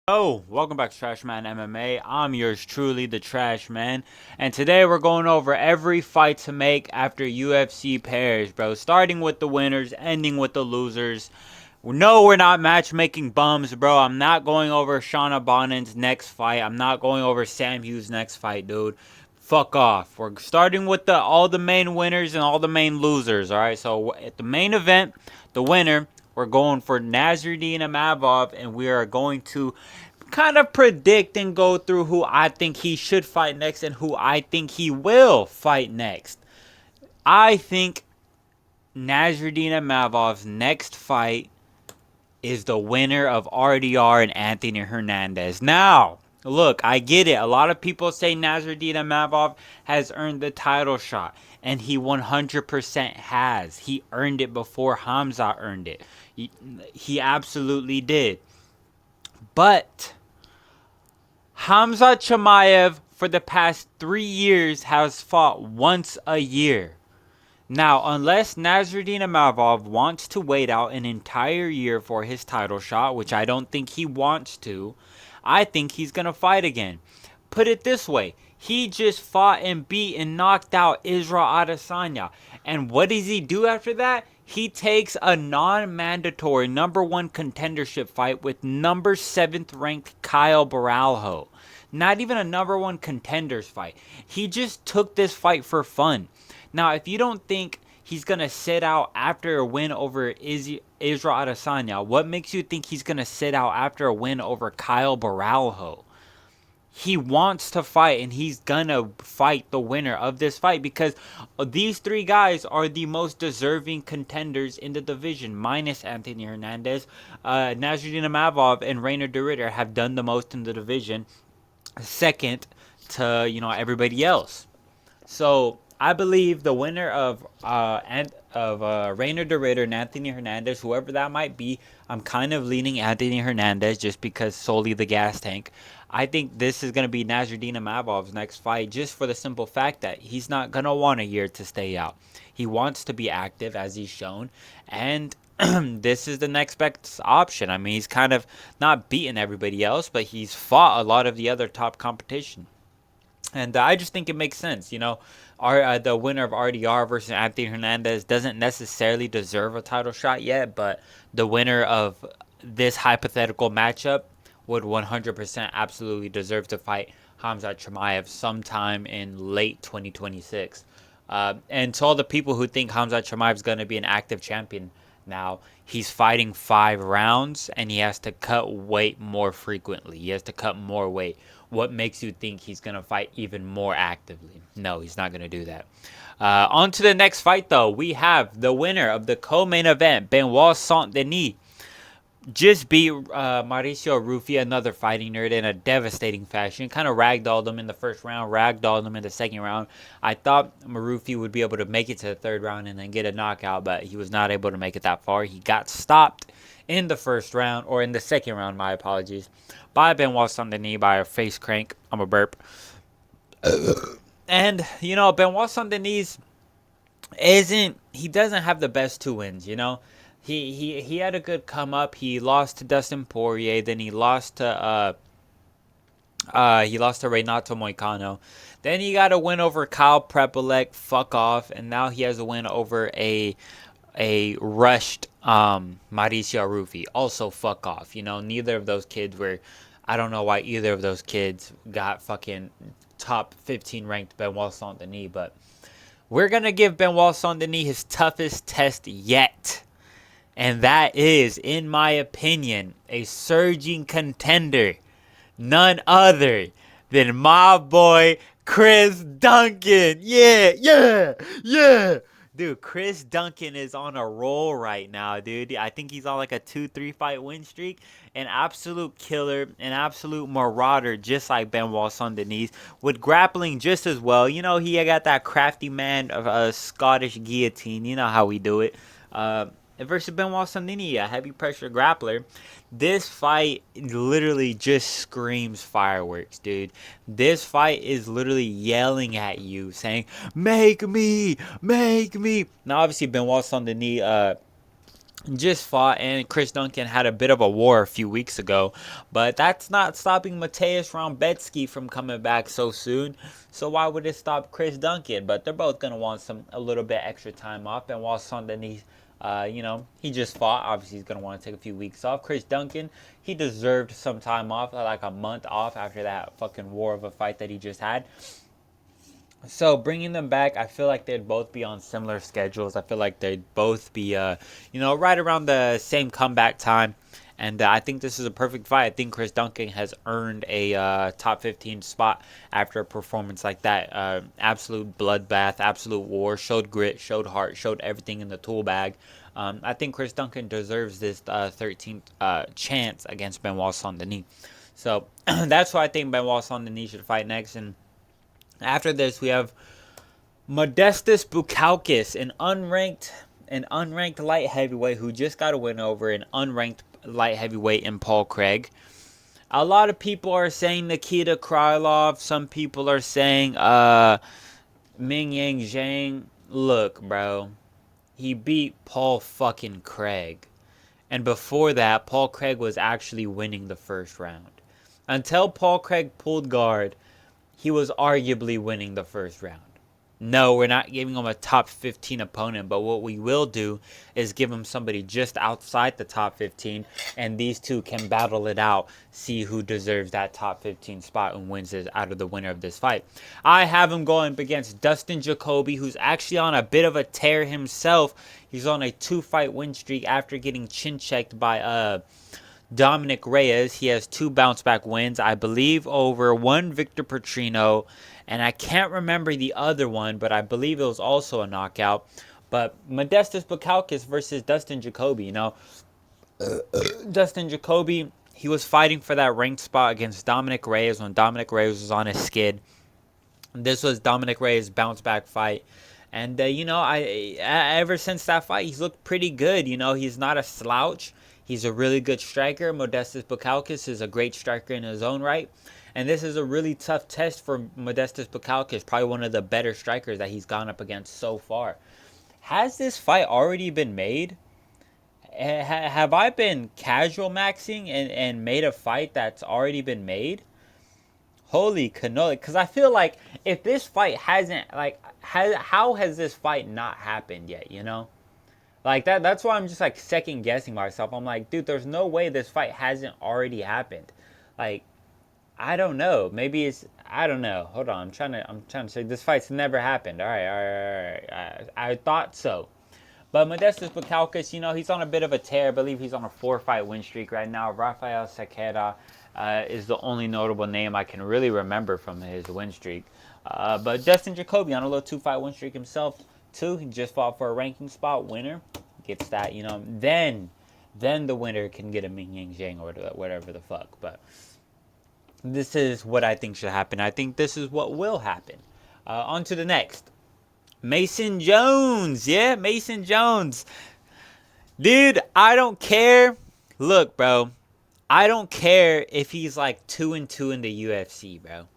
Oh, welcome back to Trash Man MMA. I'm yours truly, the Trash Man, and today we're going over every fight to make after UFC Paris, bro. Starting with the winners, ending with the losers. No, we're not matchmaking bums, bro. I'm not going over Shauna Bannon's next fight. I'm not going over Sam Hughes' next fight, dude. Fuck off. We're starting with all the main winners and all the main losers. All right. So at the main event, the winner, we're going for Nasruddin Imavov, and we are going to kind of predict and go through who I think he should fight next and who I think he will fight next. I think Nasruddin Imavov's next fight is the winner of RDR and Anthony Hernandez. Now, look, I get it. A lot of people say Nasruddin Imavov has earned the title shot, and he 100% has. He earned it before Hamza earned it. He absolutely did. But Hamza Chimaev for the past 3 years has fought once a year. Now, unless Nasruddin Imavov wants to wait out an entire year for his title shot, which I don't think he wants to, I think he's going to fight again. Put it this way, he just fought and beat and knocked out Israel Adesanya. And what does he do after that? He takes a non-mandatory number one contendership fight with number 7th ranked Kyle Borralho. Not even a number one contenders fight. He just took this fight for fun. Now, if you don't think he's going to sit out after a win over Israel Adesanya, what makes you think he's going to sit out after a win over Kyle Borralho? He wants to fight, and he's gonna fight the winner of this fight because these three guys are the most deserving contenders in the division, minus Anthony Hernandez. Nasruddin Imavov and Reiner de Ridder have done the most in the division, second to everybody else. So I believe the winner of Reiner de Ridder and Anthony Hernandez, whoever that might be, I'm kind of leaning Anthony Hernandez just because solely the gas tank. I think this is going to be Nasruddin Imavov's next fight just for the simple fact that he's not going to want a year to stay out. He wants to be active as he's shown, and this is the next best option. I mean, he's kind of not beaten everybody else, but he's fought a lot of the other top competition. And I just think it makes sense. The winner of RDR versus Anthony Hernandez doesn't necessarily deserve a title shot yet, but the winner of this hypothetical matchup would 100% absolutely deserve to fight Hamza Chimaev sometime in late 2026. And to all the people who think Hamza Chimaev is going to be an active champion now, he's fighting 5 rounds and he has to cut weight more frequently. He has to cut more weight. What makes you think he's going to fight even more actively? No, he's not going to do that. On to the next fight, though. We have the winner of the co-main event, Benoit Saint-Denis. Just beat Mauricio Ruffi, another fighting nerd, in a devastating fashion. Kind of ragdolled him in the first round, ragdolled him in the second round. I thought Ruffi would be able to make it to the third round and then get a knockout, but he was not able to make it that far. He got stopped in the first round, or in the second round, my apologies, by Benoit Saint-Denis by a face crank. I'm a burp. And, Benoit Saint-Denis he doesn't have the best 2 wins, He had a good come up. He lost to Dustin Poirier, then he lost to Renato Moicano. Then he got a win over Kyle Prepolek, fuck off, and now he has a win over a rushed Mauricio Ruffi, also fuck off. Neither of those kids were. I don't know why either of those kids got fucking top 15 ranked Benoit Saint-Denis, but we're gonna give Benoit Saint-Denis his toughest test yet. And that is, in my opinion, a surging contender. None other than my boy, Chris Duncan. Yeah. Dude, Chris Duncan is on a roll right now, dude. I think he's on like a 2-3 fight win streak. An absolute killer, an absolute marauder, just like Benoit Saint-Denis, with grappling just as well. He got that crafty man of a Scottish guillotine. You know how we do it. Versus Benoit Saint-Denis, a heavy pressure grappler. This fight literally just screams fireworks, dude. This fight is literally yelling at you, saying, make me. Now, obviously, Benoit Saint-Denis just fought, and Chris Duncan had a bit of a war a few weeks ago, but that's not stopping Mateusz Rebecki from coming back so soon. So why would it stop Chris Duncan? But they're both gonna want a little bit extra time off. And while Sunday, he just fought. Obviously, he's gonna want to take a few weeks off. Chris Duncan, he deserved some time off, like a month off after that fucking war of a fight that he just had. So bringing them back, I feel like they'd both be on similar schedules. I feel like they'd both be, right around the same comeback time. And I think this is a perfect fight. I think Chris Duncan has earned a top 15 spot after a performance like that. Absolute bloodbath, absolute war, showed grit, showed heart, showed everything in the tool bag. I think Chris Duncan deserves this 13th chance against Benoit Saint-Denis. So that's why I think Benoit Saint-Denis should fight next. And after this, we have Modestas Bukauskas, an unranked light heavyweight who just got a win over an unranked light heavyweight in Paul Craig. A lot of people are saying Nikita Krylov. Some people are saying Ming Yang Zhang. Look, bro, he beat Paul fucking Craig. And before that, Paul Craig was actually winning the first round. Until Paul Craig pulled guard, he was arguably winning the first round. No, we're not giving him a top 15 opponent, but what we will do is give him somebody just outside the top 15, and these two can battle it out, see who deserves that top 15 spot and wins it out of the winner of this fight. I have him going up against Dustin Jacoby, who's actually on a bit of a tear himself. He's on a 2-fight win streak after getting chin-checked by Dominic Reyes. He has 2 bounce-back wins, I believe, over one Victor Petrino, and I can't remember the other one, but I believe it was also a knockout. But Modestas Bukauskas versus Dustin Jacoby, Dustin Jacoby, he was fighting for that ranked spot against Dominic Reyes when Dominic Reyes was on his skid. This was Dominic Reyes' bounce-back fight. And, ever since that fight, he's looked pretty good. He's not a slouch. He's a really good striker. Modestas Bukauskas is a great striker in his own right. And this is a really tough test for Modestas Bukauskas, probably one of the better strikers that he's gone up against so far. Has this fight already been made? Have I been casual maxing and made a fight that's already been made? Holy cannoli. Because I feel like if this fight hasn't, how has this fight not happened yet, Like that's why I'm just like second guessing myself. I'm like, dude, there's no way this fight hasn't already happened. Like, I don't know. Maybe I don't know. Hold on. I'm trying to say this fight's never happened. All right. I thought so. But Modestas Bukauskas, he's on a bit of a tear. I believe he's on a 4-fight win streak right now. Rafael Sequeira is the only notable name I can really remember from his win streak. But Dustin Jacoby on a little 2-fight win streak himself, too. He just fought for a ranking spot. Winner gets that, Then the winner can get a Ming Yang Zhang or whatever the fuck. But this is what I think should happen. I think this is what will happen. On to the next. Mason Jones. Yeah, Mason Jones. Dude, I don't care. Look, bro. I don't care if he's like 2-2 in the UFC, bro.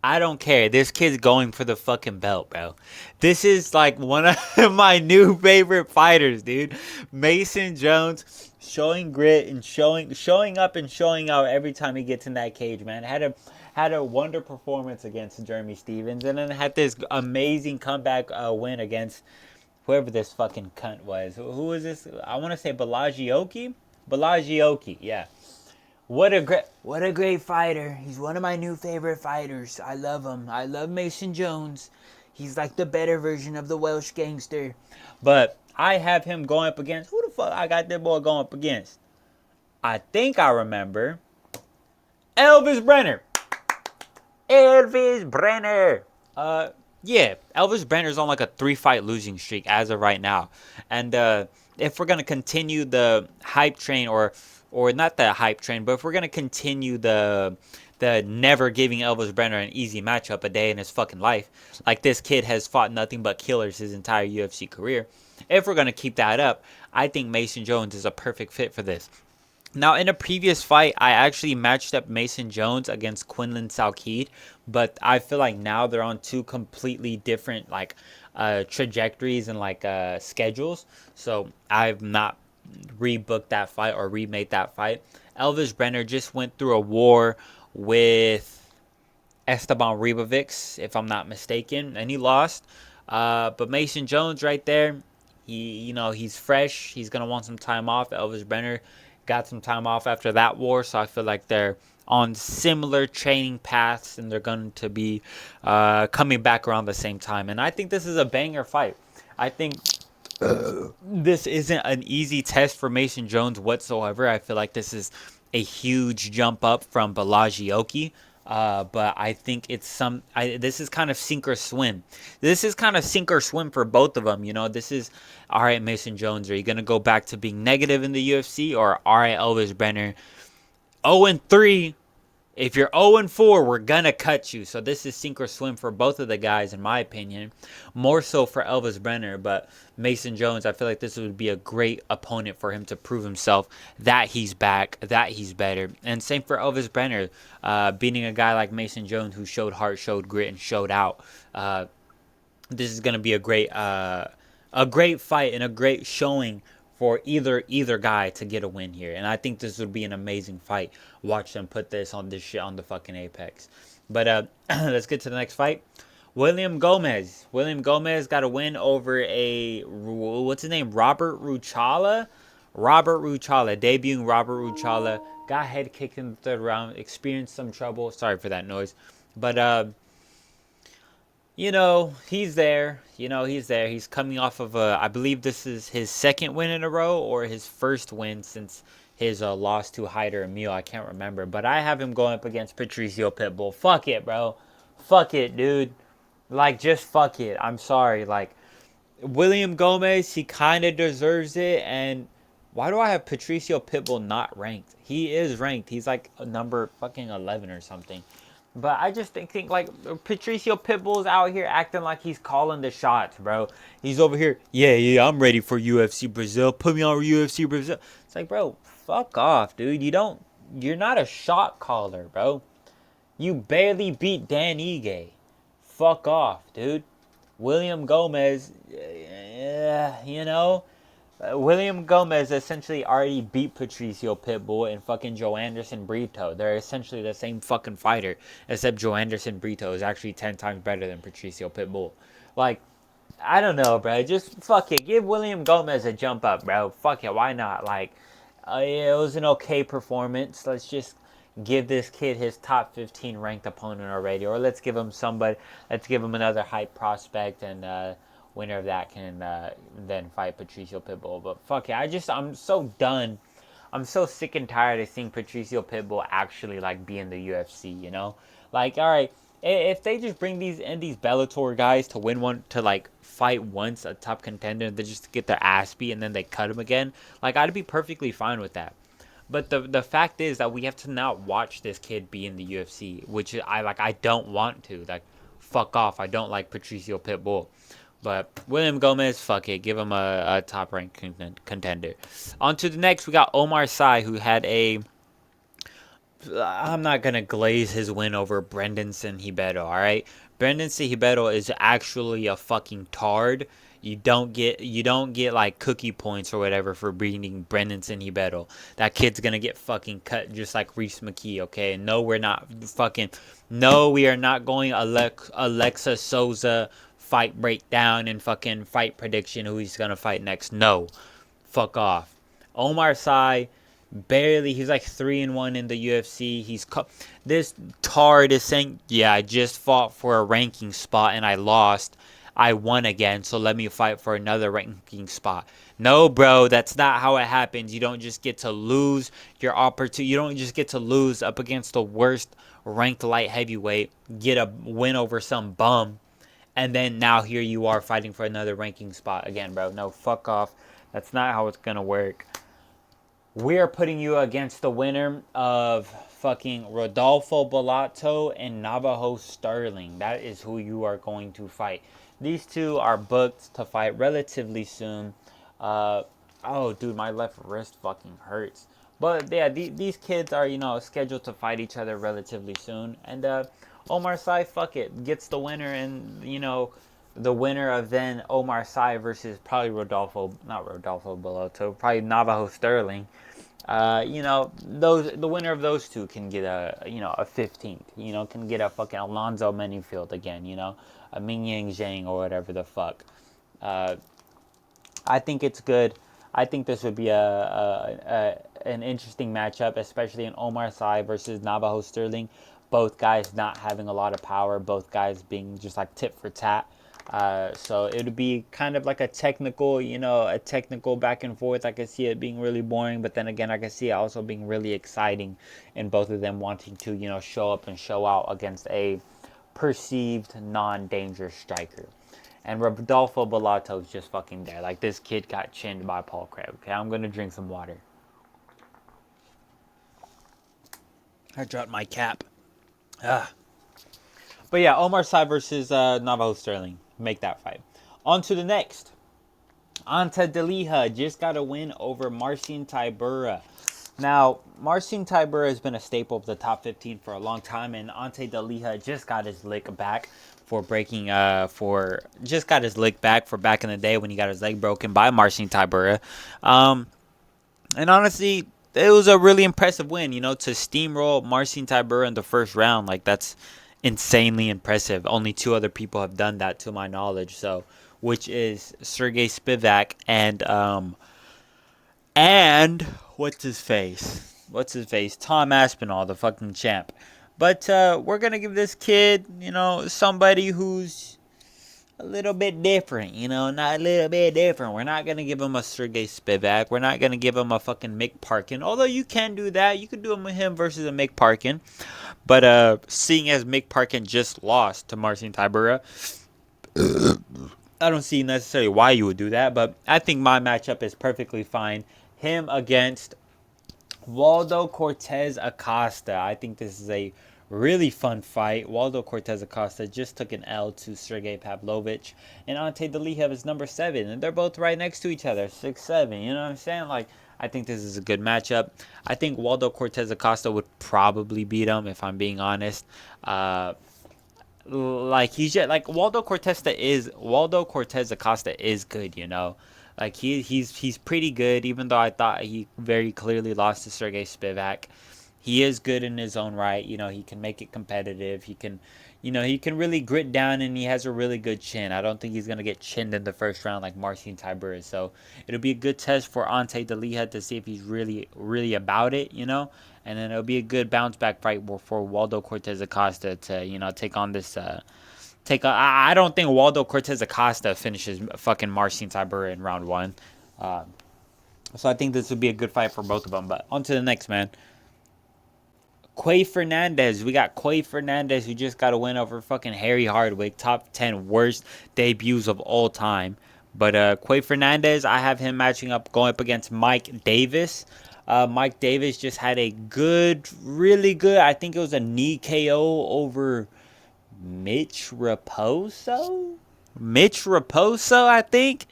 I don't care. This kid's going for the fucking belt, bro. This is like one of my new favorite fighters, dude. Mason Jones showing grit and showing up and showing out every time he gets in that cage, man. Had a wonder performance against Jeremy Stevens, and then had this amazing comeback win against whoever this fucking cunt was. Who was this? I want to say Balaji Oki, yeah. What a great fighter. He's one of my new favorite fighters. I love him. I love Mason Jones. He's like the better version of the Welsh gangster. But I have him going up against, who the fuck I got that boy going up against? I think I remember. Elvis Brenner. Yeah, Elvis Brenner's on like a 3-fight losing streak as of right now. And if we're going to continue the hype train, or not the hype train, but if we're going to continue the never giving Elvis Brenner an easy matchup a day in his fucking life, like this kid has fought nothing but killers his entire UFC career, if we're going to keep that up, I think Mason Jones is a perfect fit for this. Now, in a previous fight, I actually matched up Mason Jones against Quinlan Salkeed, but I feel like now they're on 2 completely different trajectories and schedules. So I'm not rebook that fight or remake that fight. Elvis Brenner just went through a war with Esteban Ribovics, if I'm not mistaken, and he lost. But Mason Jones right there, he's fresh. He's gonna want some time off. Elvis Brenner got some time off after that war, so I feel like they're on similar training paths, and they're going to be coming back around the same time. And I think this is a banger fight. I think this isn't an easy test for Mason Jones whatsoever. I feel like this is a huge jump up from Balagioki. But I think this is kind of sink or swim. This is kind of sink or swim for both of them. This is, all right, Mason Jones, are you going to go back to being negative in the UFC? Or, all right, Elvis Brenner, 0-3. If you're 0-4, we're going to cut you. So this is sink or swim for both of the guys, in my opinion. More so for Elvis Brenner. But Mason Jones, I feel like this would be a great opponent for him to prove himself that he's back, that he's better. And same for Elvis Brenner, beating a guy like Mason Jones who showed heart, showed grit, and showed out. This is going to be a great fight and a great showing for either guy to get a win here. And I think this would be an amazing fight. Watch them put this shit on the fucking Apex. But let's get to the next fight. William Gomez. William Gomez got a win over what's his name? Robert Ruchala? Robert Ruchala. Debuting Robert Ruchala. Got head kicked in the third round. Experienced some trouble. Sorry for that noise. But he's there. He's there. He's coming off of I believe this is his second win in a row or his first win since his loss to Hyder Emil. I can't remember. But I have him going up against Patricio Pitbull. Fuck it, bro. Fuck it, dude. Just fuck it. I'm sorry. William Gomez, he kind of deserves it. And why do I have Patricio Pitbull not ranked? He is ranked. He's number fucking 11 or something. But I just think Patricio Pitbull's out here acting like he's calling the shots, bro. He's over here, yeah, I'm ready for UFC Brazil. Put me on UFC Brazil. It's bro, fuck off, dude. You're not a shot caller, bro. You barely beat Dan Ige. Fuck off, dude. William Gomez, William Gomez essentially already beat Patricio Pitbull and fucking Joe Anderson Brito. They're essentially the same fucking fighter, except Joe Anderson Brito is actually 10 times better than Patricio Pitbull. I don't know, bro. Just fuck it. Give William Gomez a jump up, bro. Fuck it. Why not? It was an okay performance. Let's just give this kid his top 15 ranked opponent already. Or let's give him another hype prospect and, winner of that can then fight Patricio Pitbull. But fuck it, I'm so done. I'm so sick and tired of seeing Patricio Pitbull actually be in the UFC. All right, if they just bring these Bellator guys to win one, to fight once a top contender, they just get their ass beat and then they cut him again. I'd be perfectly fine with that. But the fact is that we have to now watch this kid be in the UFC, which I don't want to. Fuck off. I don't like Patricio Pitbull. But William Gomez, fuck it. Give him a top-ranked contender. On to the next, we got Omar Sy, who had I'm not going to glaze his win over Brendan Senhibeto, all right? Brendan Senhibeto is actually a fucking tard. You don't get cookie points or whatever for beating Brendan Senhibeto. That kid's going to get fucking cut just like Reese McKee, okay? No, we are not going Alexa Souza fight breakdown and fucking fight prediction who he's gonna fight next. No, fuck off. Omar Sy, barely, he's 3-1 in the UFC. This tard is saying, yeah, I just fought for a ranking spot and I lost. I won again, so let me fight for another ranking spot. No, bro, that's not how it happens. You don't just get to lose your opportunity. You don't just get to lose up against the worst ranked light heavyweight, get a win over some bum, and then now here you are fighting for another ranking spot again, bro. No, fuck off. That's not how it's going to work. We're putting you against the winner of fucking Rodolfo Bellato and Navajo Sterling. That is who you are going to fight. These two are booked to fight relatively soon. Oh, dude, my left wrist fucking hurts. But yeah, these kids are, scheduled to fight each other relatively soon. And Omar Sy, fuck it, gets the winner and, the winner of then Omar Sy versus probably not Rodolfo Belotto, probably Navajo Sterling. The winner of those two can get a 15th. Can get a fucking Alonzo Menifield again. A Ming Yang Zhang or whatever the fuck. I think it's good. I think this would be an interesting matchup, especially in Omar Sy versus Navajo Sterling. Both guys not having a lot of power. Both guys being just like tit for tat. So it would be kind of like a technical back and forth. I could see it being really boring, but then again, I could see it also being really exciting, and both of them wanting to show up and show out against a perceived non-dangerous striker. And Rodolfo Bellato is just fucking there. Like, this kid got chinned by Paul Craig. Okay, I'm gonna drink some water. I dropped my cap. But yeah, Omar Sy versus Navajo Sterling. Make that fight. On to the next. Ante Delija just got a win over Marcin Tybura. Now, Marcin Tybura has been a staple of the top 15 for a long time, and Ante Delija just got his lick back for back in the day when he got his leg broken by Marcin Tybura. And honestly, it was a really impressive win, to steamroll Marcin Tybura in the first round. Like, that's insanely impressive. Only 2 other people have done that to my knowledge, which is Sergey Spivak and what's his face? Tom Aspinall, the fucking champ. But we're going to give this kid, somebody who's a little bit different, not a little bit different. We're not going to give him a Sergey Spivak. We're not going to give him a fucking Mick Parkin. Although you can do that. You could do him versus a Mick Parkin. But seeing as Mick Parkin just lost to Marcin Tybura, I don't see necessarily why you would do that. But I think my matchup is perfectly fine. Him against Waldo Cortez Acosta. I think this is a really fun fight. Waldo Cortez Acosta just took an L to Sergey Pavlovich, and Ante Delija is number 7, and they're both right next to each other, 6'7". You know what I'm saying? Like, I think this is a good matchup. I think Waldo Cortez Acosta would probably beat him, if I'm being honest. Waldo Cortez Acosta is good, Like, he's pretty good, even though I thought he very clearly lost to Sergey Spivak. He is good in his own right. He can make it competitive. He can really grit down, and he has a really good chin. I don't think he's going to get chinned in the first round like Marcin Tybura. So it'll be a good test for Ante Delija to see if he's really, really about it, And then it'll be a good bounce back fight for Waldo Cortez Acosta to, take on this I don't think Waldo Cortez Acosta finishes fucking Marcin Tybura in round 1. So I think this would be a good fight for both of them. But on to the next, man. Quay Fernandez. We got Quay Fernandez, who just got a win over fucking Harry Hardwick. Top 10 worst debuts of all time. But Quay Fernandez, I have him going up against Mike Davis. Mike Davis just had a really good, I think it was a knee KO over Mitch Raposo, I think.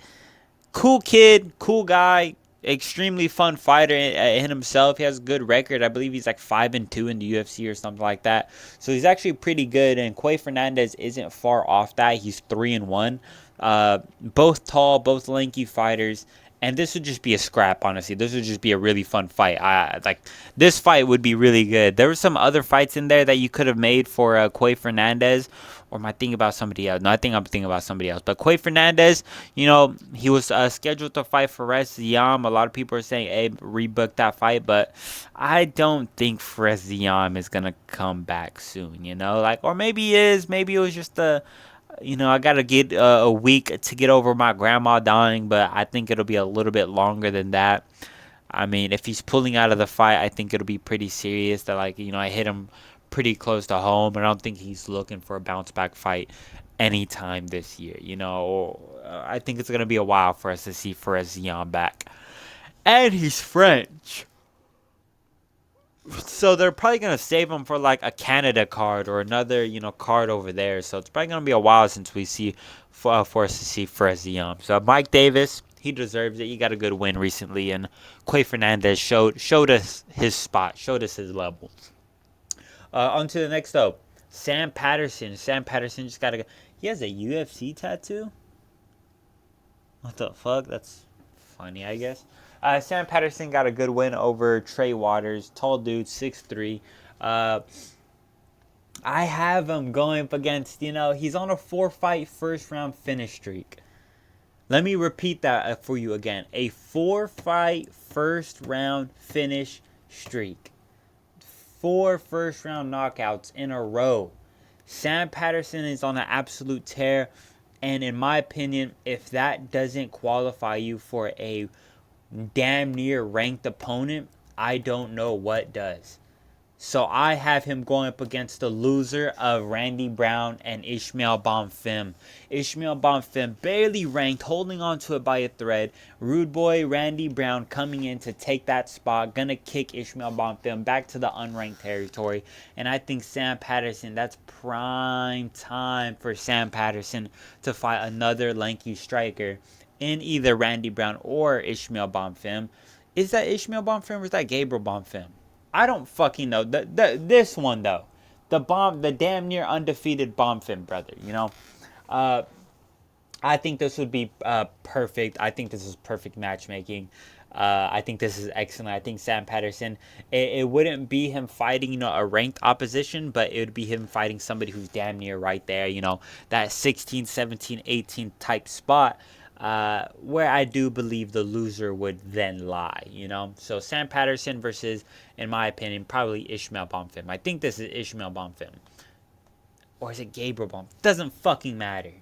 Cool kid, cool guy, extremely fun fighter in himself. He has a good record. I believe he's like 5-2 in the UFC or something like that. So he's actually pretty good. And Quay Fernandez isn't far off that. He's 3-1. Both tall, both lanky fighters. And this would just be a scrap, honestly. This would just be a really fun fight. This fight would be really good. There were some other fights in there that you could have made for Quay Fernandez. Or am I thinking about somebody else? No, I think I'm thinking about somebody else. But Quay Fernandez, he was scheduled to fight Fares Ziam. A lot of people are saying, hey, rebook that fight. But I don't think Fares Ziam is going to come back soon, or maybe he is. Maybe it was just I got to get a week to get over my grandma dying, but I think it'll be a little bit longer than that. I mean, if he's pulling out of the fight, I think it'll be pretty serious that, I hit him pretty close to home. I don't think he's looking for a bounce-back fight anytime this year, I think it's going to be a while for us to see Fares Ziam back. And he's French. So they're probably going to save him for a Canada card or another, card over there. So it's probably going to be a while since we see for us to see Fares Ziam. So Mike Davis, he deserves it. He got a good win recently, and Quay Fernandez showed us his spot, showed us his level. On to the next though. Sam Patterson. Sam Patterson just got He has a UFC tattoo? What the fuck? That's funny, I guess. Sam Patterson got a good win over Trey Waters. Tall dude, 6'3". I have him going up against, he's on a 4-fight first-round finish streak. Let me repeat that for you again. A 4-fight first-round finish streak. 4 first-round knockouts in a row. Sam Patterson is on an absolute tear. And in my opinion, if that doesn't qualify you for a damn near ranked opponent, I don't know what does. So I have him going up against the loser of Randy Brown and Ishmael Bonfim. Ishmael Bonfim barely ranked, holding on to it by a thread. Rude boy Randy Brown coming in to take that spot. Gonna kick Ishmael Bonfim back to the unranked territory. And I think Sam Patterson, that's prime time for Sam Patterson to fight another lanky striker in either Randy Brown or Ishmael Bonfim. Is that Ishmael Bonfim or is that Gabriel Bonfim? I don't fucking know. This one though, the damn near undefeated Bonfim brother. I think this would be perfect. I think this is perfect matchmaking. I think this is excellent. I think Sam Patterson, it wouldn't be him fighting, a ranked opposition, but it would be him fighting somebody who's damn near right there, that 16, 17, 18 type spot. Where I do believe the loser would then lie, So Sam Patterson versus, in my opinion, probably Ishmael Bonfim. I think this is Ishmael Bonfim. Or is it Gabriel Bonfim? Doesn't fucking matter.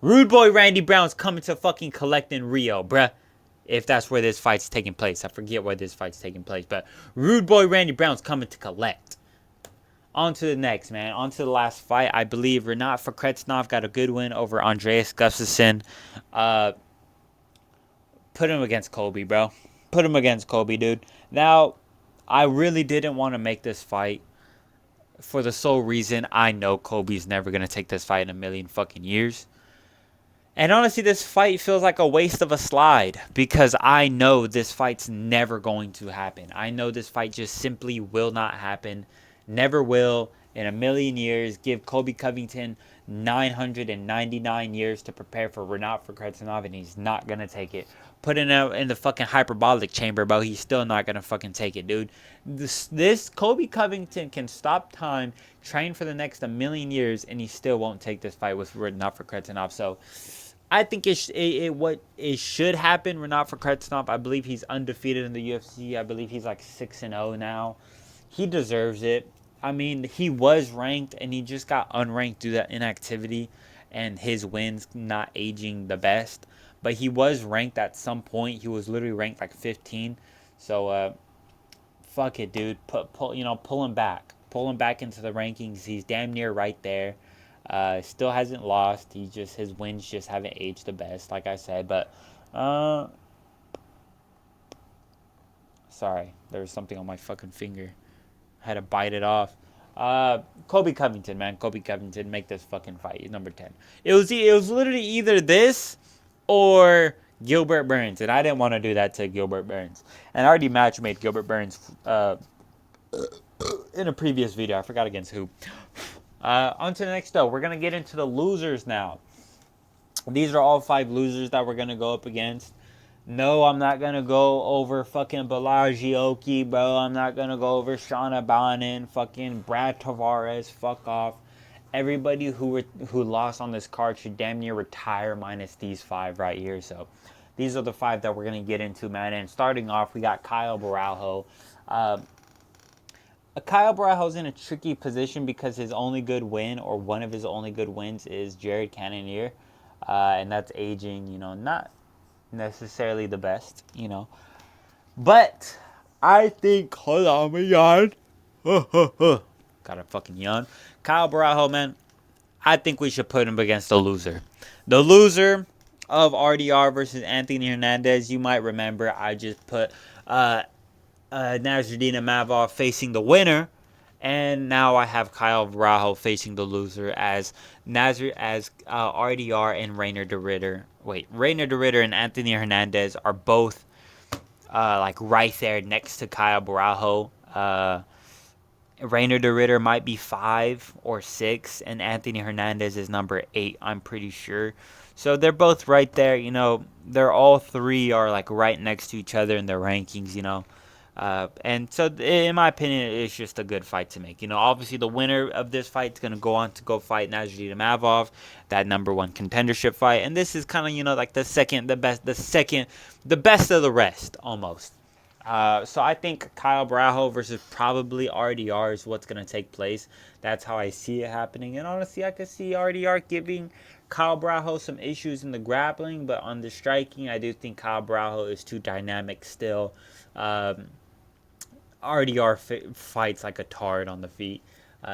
Rude boy Randy Brown's coming to fucking collect in Rio, bruh. If that's where this fight's taking place. I forget where this fight's taking place. But Rude boy Randy Brown's coming to collect. On to the next, man. On to the last fight. I believe Renat Fakhretdinov got a good win over Andreas Gustafsson. Put him against Colby, bro. Put him against Colby, dude. Now, I really didn't want to make this fight for the sole reason I know Colby's never going to take this fight in a million fucking years. And honestly, this fight feels like a waste of a slide because I know this fight's never going to happen. I know this fight just simply will not happen. Never will in a million years. Give Colby Covington 999 years to prepare for Renat Fakhretdinov, and he's not going to take it. Put it in the fucking hyperbolic chamber, bro. He's still not going to fucking take it, dude. This Colby Covington can stop time, train for the next 1,000,000 years, and he still won't take this fight with Renat Fakhretdinov. So I think what it should happen, Renat Fakhretdinov, I believe he's undefeated in the UFC. I believe he's like 6-0 now. He deserves it. I mean, he was ranked, and he just got unranked due to that inactivity and his wins not aging the best. But he was ranked at some point. He was literally ranked like 15. So, fuck it, dude. Pull him back. Pull him back into the rankings. He's damn near right there. Still hasn't lost. His wins just haven't aged the best, like I said. But, sorry, there was something on my fucking finger. I had to bite it off. Colby Covington, man. Colby Covington, make this fucking fight. He's number 10. It was literally either this or Gilbert Burns, and I didn't want to do that to Gilbert Burns. And I already match-made Gilbert Burns in a previous video. I forgot against who. On to the next, though. We're going to get into the losers now. These are all 5 losers that we're going to go up against. No, I'm not going to go over fucking Borralho, bro. I'm not going to go over Shauna Bannon, fucking Brad Tavares, fuck off. Everybody who lost on this card should damn near retire minus these 5 right here. So these are the 5 that we're going to get into, man. And starting off, we got Kyle Borralho. Kyle Borralho's in a tricky position because his only good win, or one of his only good wins, is Jared Cannonier. And that's aging, not necessarily the best, But I think, hold on, my yawn. Gotta fucking yawn. Kyle Borralho, man, I think we should put him against the loser. The loser of RDR versus Anthony Hernandez. You might remember I just put Nasruddin Imavov facing the winner. And now I have Kyle Borralho facing the loser as RDR and Rainer de Ritter. Rainer de Ritter and Anthony Hernandez are both like right there next to Kyle Borralho. Reiner de Ritter might be 5 or 6, and Anthony Hernandez is number 8, I'm pretty sure. So they're both right there, they're all three are like right next to each other in their rankings, and so in my opinion, it's just a good fight to make. Obviously the winner of this fight is going to go on to go fight Nasruddin Imavov, that number 1 contendership fight, and this is kind of, like the best of the rest almost. So I think Kyle Borralho versus probably RDR is what's going to take place. That's how I see it happening. And honestly, I could see RDR giving Kyle Borralho some issues in the grappling, but on the striking, I do think Kyle Borralho is too dynamic still. RDR fights like a tard on the feet.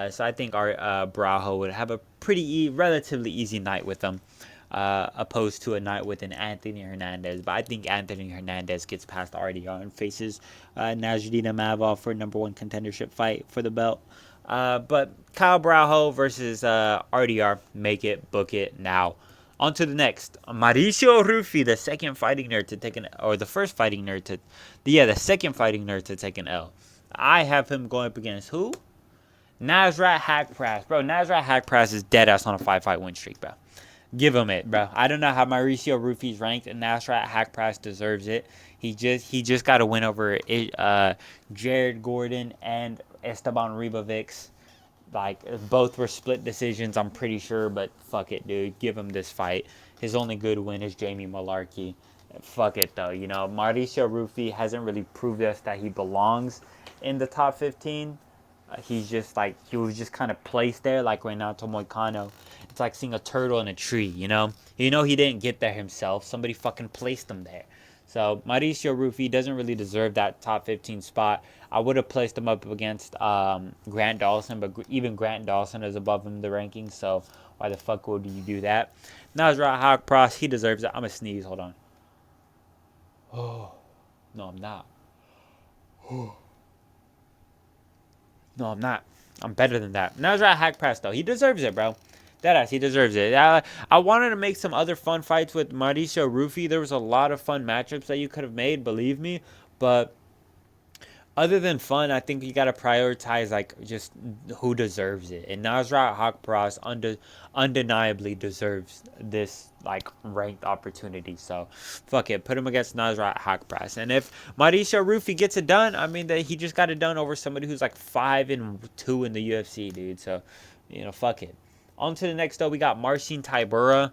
So I think Borralho would have a relatively easy night with him. Opposed to a night with an Anthony Hernandez. But I think Anthony Hernandez gets past RDR and faces Nasruddin Imavov for number 1 contendership fight for the belt. But Kyle Borralho versus RDR, make it, book it now. On to the next. Mauricio Rufy, the second fighting nerd to take the second fighting nerd to take an L. I have him going up against who? Nasrat Haqparast. Bro, Nasrat Haqparast is dead ass on a 5-fight win streak, bro. Give him it, bro. I don't know how Mauricio Rufy's ranked, and Nasrat Haqparast deserves it. He just got to win over Jared Gordon and Esteban Ribovics. Like, both were split decisions, I'm pretty sure, but fuck it, dude. Give him this fight. His only good win is Jamie Malarkey. Fuck it, though. Mauricio Rufy hasn't really proved us that he belongs in the top 15. He was just kind of placed there like Renato Moicano. It's like seeing a turtle in a tree, he didn't get there himself. Somebody fucking placed him there. So Mauricio Rufy doesn't really deserve that top 15 spot. I would have placed him up against Grant Dawson, but even Grant Dawson is above him in the rankings, so why the fuck would you do that? Nasrat Haqparast, he deserves it. I'm going to sneeze, hold on. Oh, no, I'm not. No, I'm not. I'm better than that. Nasrat Haqparast, though. He deserves it, bro. Deadass, he deserves it. I wanted to make some other fun fights with Mauricio Rufy. There was a lot of fun matchups that you could have made, believe me. But other than fun, I think you got to prioritize, like, just who deserves it. And Nasrat Haqparast undeniably deserves this, like, ranked opportunity. So, fuck it. Put him against Nasrat Haqparast. And if Mauricio Rufy gets it done, I mean, he just got it done over somebody who's, like, 5-2 in the UFC, dude. So, fuck it. On to the next, though, we got Marcin Tybura.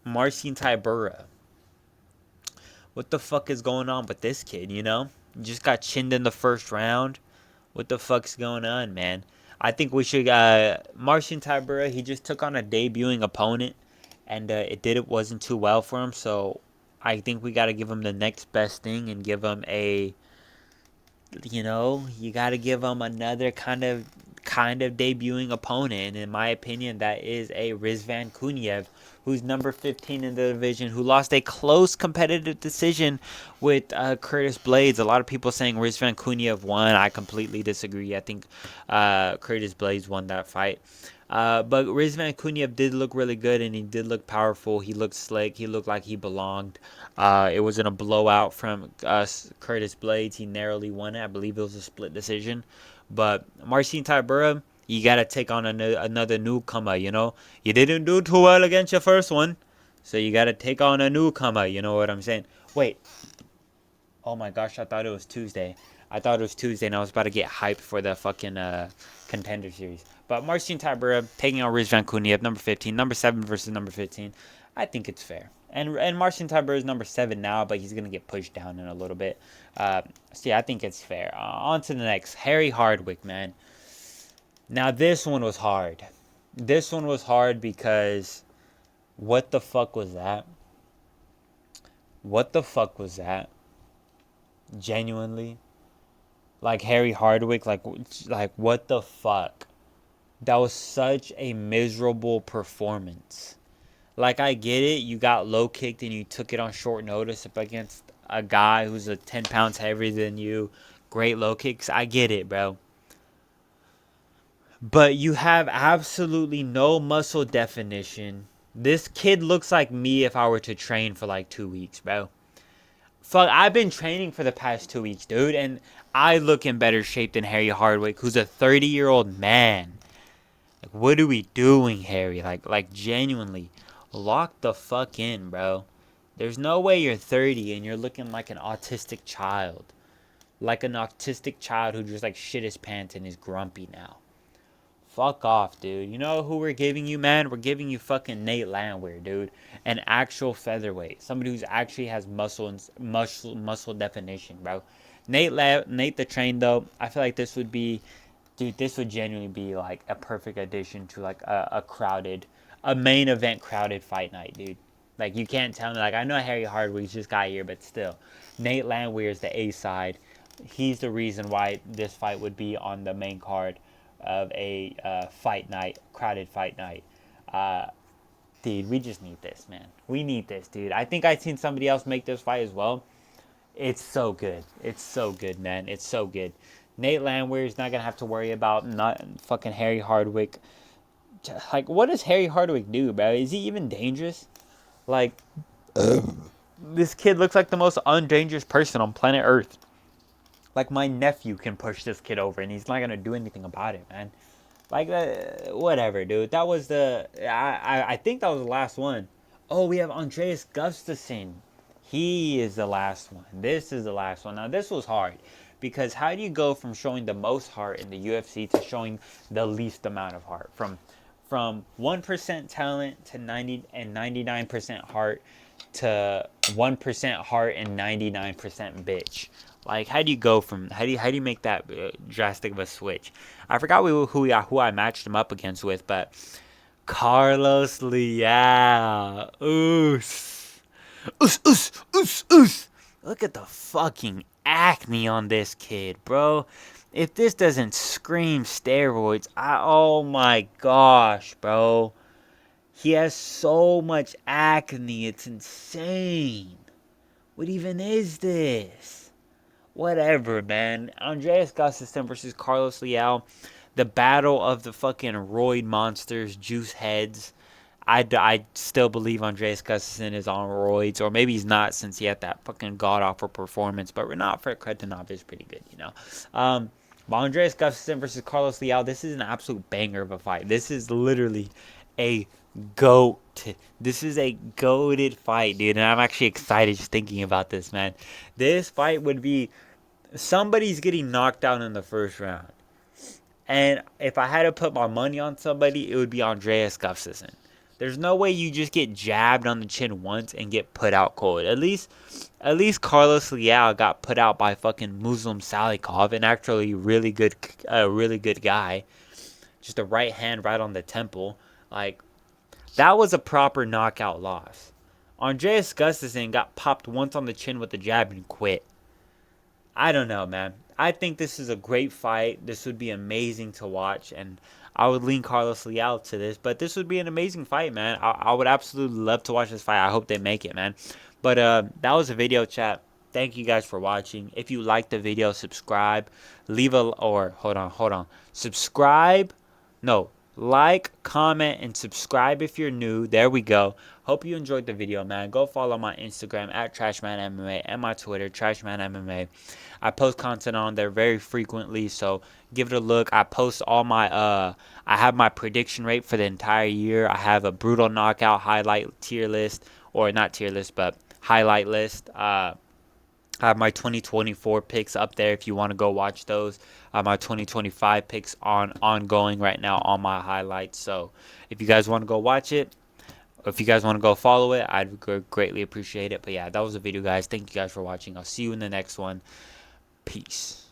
Marcin Tybura. What the fuck is going on with this kid, Just got chinned in the first round. What the fuck's going on, man? I think we should... Marcin Tybura, he just took on a debuting opponent, and it wasn't too well for him, so I think we got to give him the next best thing and give him a... you got to give him another kind of debuting opponent, and in my opinion that is a Rizvan Kuniev, who's number 15 in the division, who lost a close competitive decision with Curtis Blades. A lot of people saying Rizvan Kuniev won. I completely disagree. I think Curtis Blades won that fight. But Rizvan Kuniev did look really good, and he did look powerful. He looked slick. He looked like he belonged. It wasn't a blowout from Curtis Blades. He narrowly won it. I believe it was a split decision. But Marcin Tybura, you got to take on another newcomer, You didn't do too well against your first one, so you got to take on a newcomer, you know what I'm saying? Wait. Oh my gosh, I thought it was Tuesday. And I was about to get hyped for the fucking contender series. But Marcin Tybura taking on Rizvan Kuniev, number 15, number 7 versus number 15. I think it's fair. And Marcin Tybura is number 7 now, but he's going to get pushed down in a little bit. So yeah, I think it's fair. On to the next. Harry Hardwick, man. Now, this one was hard. This one was hard because what the fuck was that? What the fuck was that? Genuinely. Like, Harry Hardwick, like what the fuck? That was such a miserable performance. Like, I get it. You got low kicked and you took it on short notice up against a guy who's 10 pounds heavier than you. Great low kicks. I get it, bro. But you have absolutely no muscle definition. This kid looks like me if I were to train for like 2 weeks, bro. Fuck, I've been training for the past 2 weeks, dude, and I look in better shape than Harry Hardwick, who's a 30-year-old man. Like, what are we doing, Harry? Like genuinely, lock the fuck in, bro. There's no way you're 30 and you're looking like an autistic child. Like an autistic child who just like shit his pants and is grumpy now. Fuck off, dude. You know who we're giving you, man? We're giving you fucking Nate Landwehr, dude. An actual featherweight. Somebody who's actually has muscle definition, bro. Nate the Train, though, I feel like this would be, dude, this would genuinely be like a perfect addition to like a main event crowded fight night, dude. Like, you can't tell me, like, I know Harry Hardwick's just got here, but still. Nate Landwehr is the A side. He's the reason why this fight would be on the main card of a fight night, crowded fight night. Dude, we just need this, man. We need this, dude. I think I've seen somebody else make this fight as well. It's so good. It's so good, man. It's so good. Nate Landwehr is not going to have to worry about not fucking Harry Hardwick. Like, what does Harry Hardwick do, bro? Is he even dangerous? Like, this kid looks like the most undangerous person on planet Earth. Like, my nephew can push this kid over, and he's not going to do anything about it, man. Like, whatever, dude. That was the... I think that was the last one. Oh, we have Andreas Gustafsson. He is the last one. This is the last one. Now, this was hard. Because how do you go from showing the most heart in the UFC to showing the least amount of heart? From 1% talent to 99% heart to 1% heart and 99% bitch. Like, how do you go from how do you make that drastic of a switch? I forgot who I matched him up against with, but Carlos Leal. Oos. Oos, oos, oos, oos. Look at the fucking acne on this kid, bro. If this doesn't scream steroids, oh my gosh, bro. He has so much acne, it's insane. What even is this? Whatever, man. Andreas Gustafsson versus Carlos Leal. The battle of the fucking roid monsters, juice heads. I still believe Andreas Gustafsson is on roids, or maybe he's not since he had that fucking god-awful performance, but Renat Fredkinov is pretty good, you know. But Andreas Gustafsson versus Carlos Leal, this is an absolute banger of a fight. This is literally a goat. This is a goated fight, dude, and I'm actually excited just thinking about this, man. This fight would be somebody's getting knocked out in the first round. And if I had to put my money on somebody, it would be Andreas Gustafsson. There's no way you just get jabbed on the chin once and get put out cold. At least Carlos Leal got put out by fucking Muslim Salikov, an actually really good guy. Just a right hand right on the temple. Like, that was a proper knockout loss. Andreas Gustafsson got popped once on the chin with a jab and quit. I don't know, man. I think this is a great fight. This would be amazing to watch, and I would lean Carlos Leal to this, but this would be an amazing fight, man. I would absolutely love to watch this fight. I hope they make it, man. But that was a video, chat. Thank you guys for watching. If you liked the video, subscribe. Hold on. Subscribe. No. Like, comment, and subscribe if you're new. There we go. Hope you enjoyed the video, man. Go follow my Instagram at TrashmanMMA and my Twitter, TrashmanMMA. I post content on there very frequently, so give it a look. I post all my, I have my prediction rate for the entire year. I have a brutal knockout highlight tier list, or not tier list, but highlight list. I have my 2024 picks up there if you want to go watch those. My 2025 picks ongoing right now on my highlights. So if you guys want to go watch it, or if you guys want to go follow it, I'd greatly appreciate it. But yeah, that was the video, guys. Thank you guys for watching. I'll see you in the next one. Peace.